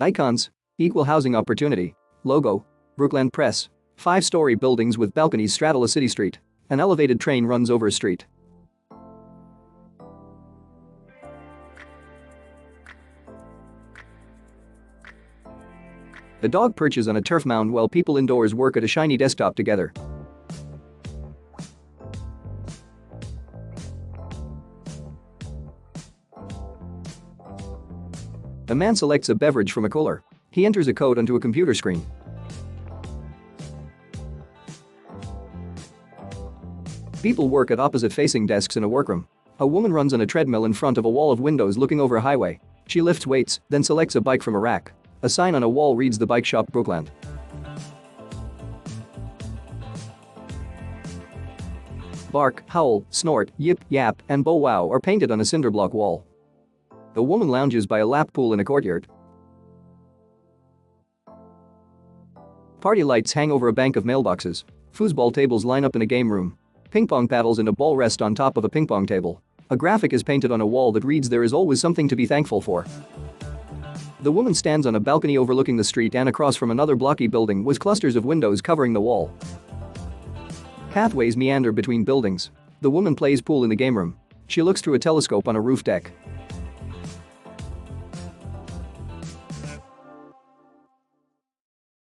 Icons. Equal housing opportunity. Logo. Brookland Press. 5-story buildings with balconies straddle a city street. An elevated train runs over a street. A dog perches on a turf mound while people indoors work at a shiny desktop together. A man selects a beverage from a cooler. He enters a code onto a computer screen. People work at opposite-facing desks in a workroom. A woman runs on a treadmill in front of a wall of windows looking over a highway. She lifts weights, then selects a bike from a rack. A sign on a wall reads "The Bike Shop Brookland." Bark, howl, snort, yip, yap, and bow wow are painted on a cinderblock wall. A woman lounges by a lap pool in a courtyard. Party lights hang over a bank of mailboxes. Foosball tables line up in a game room. Ping pong paddles and a ball rest on top of a ping pong table. A graphic is painted on a wall that reads "There is always something to be thankful for." The woman stands on a balcony overlooking the street and across from another blocky building with clusters of windows covering the wall. Pathways meander between buildings. The woman plays pool in the game room. She looks through a telescope on a roof deck.